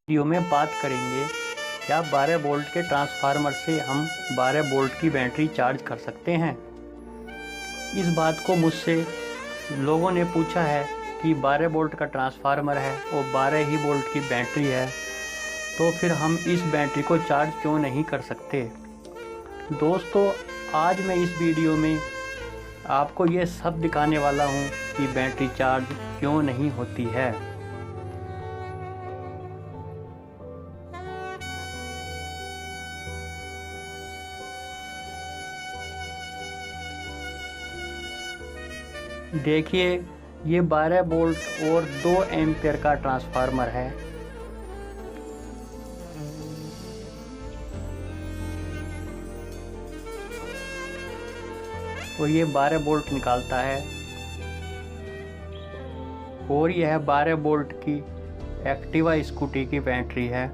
Video में बात करेंगे क्या 12 वोल्ट के ट्रांसफार्मर से हम 12 वोल्ट की बैटरी चार्ज कर सकते हैं। इस बात को मुझसे लोगों ने पूछा है कि 12 वोल्ट का ट्रांसफार्मर है और 12 ही वोल्ट की बैटरी है, तो फिर हम इस बैटरी को चार्ज क्यों नहीं कर सकते। दोस्तों, आज मैं इस वीडियो में आपको ये सब दिखाने वाला हूँ कि बैटरी चार्ज क्यों नहीं होती है। देखिए, ये 12 वोल्ट और 2 एम्पियर का ट्रांसफार्मर है। और ये 12 वोल्ट निकालता है और यह 12 वोल्ट की एक्टिवा स्कूटी की बैटरी है।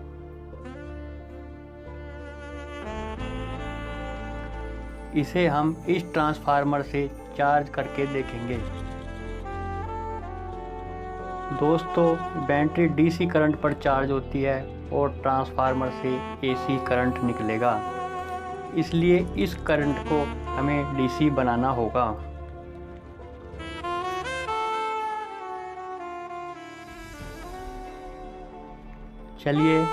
इसे हम इस ट्रांसफार्मर से चार्ज करके देखेंगे। दोस्तों, बैटरी डीसी करंट पर चार्ज होती है और ट्रांसफार्मर से एसी करंट निकलेगा, इसलिए इस करंट को हमें डीसी बनाना होगा। चलिए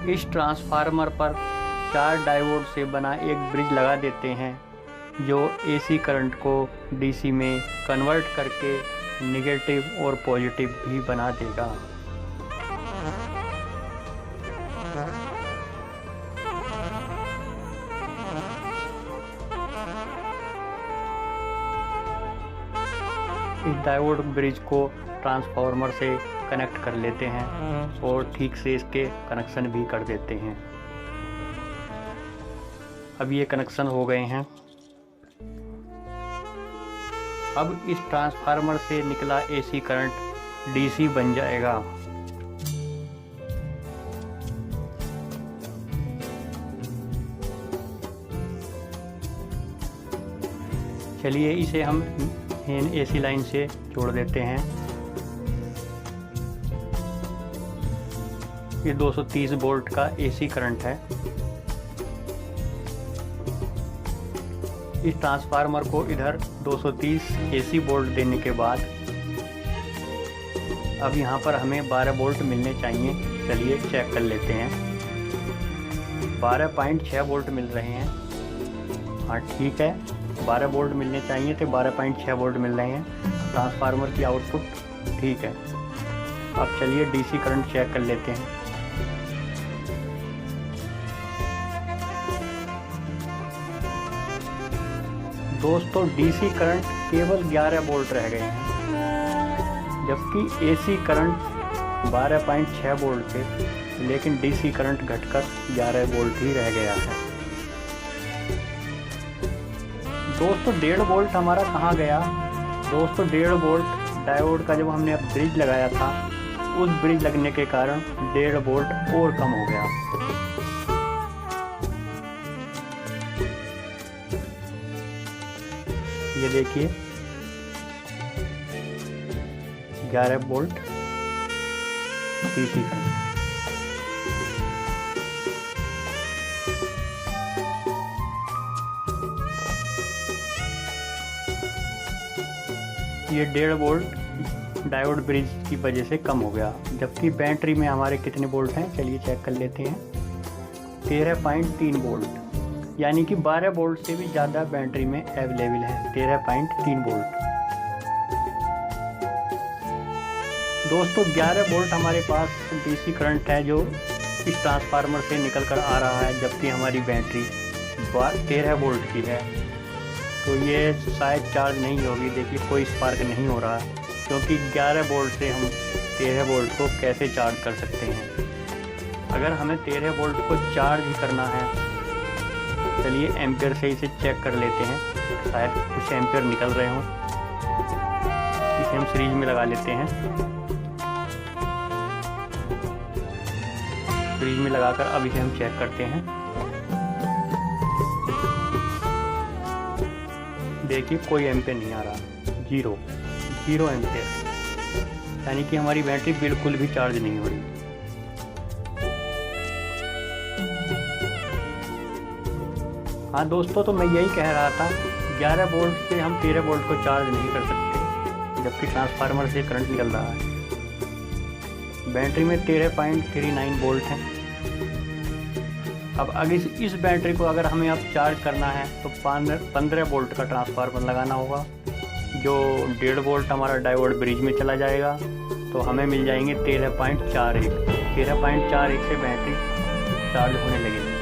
इस ट्रांसफार्मर पर 4 डायोड से बना एक ब्रिज लगा देते हैं, जो एसी करंट को डीसी में कन्वर्ट करके नेगेटिव और पॉजिटिव भी बना देगा। इस डायोड ब्रिज को ट्रांसफार्मर से कनेक्ट कर लेते हैं और ठीक से इसके कनेक्शन भी कर देते हैं। अब ये कनेक्शन हो गए हैं। अब इस ट्रांसफार्मर से निकला एसी करंट डीसी बन जाएगा। चलिए इसे हम एसी लाइन से जोड़ देते हैं। ये 230 वोल्ट का एसी करंट है। इस ट्रांसफार्मर को इधर 230 एसी वोल्ट देने के बाद अब यहाँ पर हमें 12 वोल्ट मिलने चाहिए। चलिए चेक कर लेते हैं। 12.6 वोल्ट मिल रहे हैं। हाँ ठीक है, 12 वोल्ट मिलने चाहिए थे, 12.6 वोल्ट मिल रहे हैं। ट्रांसफार्मर की आउटपुट ठीक है। अब चलिए डीसी करंट चेक कर लेते हैं। दोस्तों, डीसी करंट केवल 11 वोल्ट रह गए हैं, जबकि एसी करंट 12.6 वोल्ट थे, लेकिन डीसी करंट घटकर 11 वोल्ट ही रह गया है। दोस्तों, 1.5 वोल्ट हमारा कहाँ गया। दोस्तों, 1.5 वोल्ट डायोड का जब हमने अब ब्रिज लगाया था, उस ब्रिज लगने के कारण 1.5 वोल्ट और कम हो गया। ये देखिए 11 वोल्ट डीसी करंट। ये 1.5 वोल्ट डायोड ब्रिज की वजह से कम हो गया, जबकि बैटरी में हमारे कितने वोल्ट हैं चलिए चेक कर लेते हैं। 13.3 वोल्ट, यानी कि 12 वोल्ट से भी ज़्यादा बैटरी में अवेलेबल है। 13.3 वोल्ट। दोस्तों, 11 वोल्ट हमारे पास डीसी करंट है जो इस ट्रांसफार्मर से निकल कर आ रहा है, जबकि हमारी बैटरी 13 वोल्ट की है। तो ये शायद चार्ज नहीं होगी। देखिए कोई स्पार्क नहीं हो रहा, क्योंकि 11 वोल्ट से हम 13 वोल्ट को कैसे चार्ज कर सकते हैं। अगर हमें 13 वोल्ट को चार्ज ही करना है, चलिए एम्पियर से इसे चेक कर लेते हैं। शायद कुछ एम्पियर निकल रहे हों। इसे हम सीरीज में लगा लेते हैं। सीरीज में लगाकर अब इसे हम चेक करते हैं। देखिए कोई एम्पेयर नहीं आ रहा, जीरो एम्पेयर, यानी कि हमारी बैटरी बिल्कुल भी चार्ज नहीं हो रही। हाँ दोस्तों, तो मैं यही कह रहा था 11 वोल्ट से हम 13 वोल्ट को चार्ज नहीं कर सकते, जबकि ट्रांसफार्मर से करंट निकल रहा है। बैटरी में 13.39 वोल्ट है। अब अगर इस बैटरी को अगर हमें अब चार्ज करना है तो 15 वोल्ट का ट्रांसफार्मर लगाना होगा, जो 1.5 वोल्ट हमारा डायोड ब्रिज में चला जाएगा, तो हमें मिल जाएंगे 13.41 से बैटरी चार्ज होने लगेगी।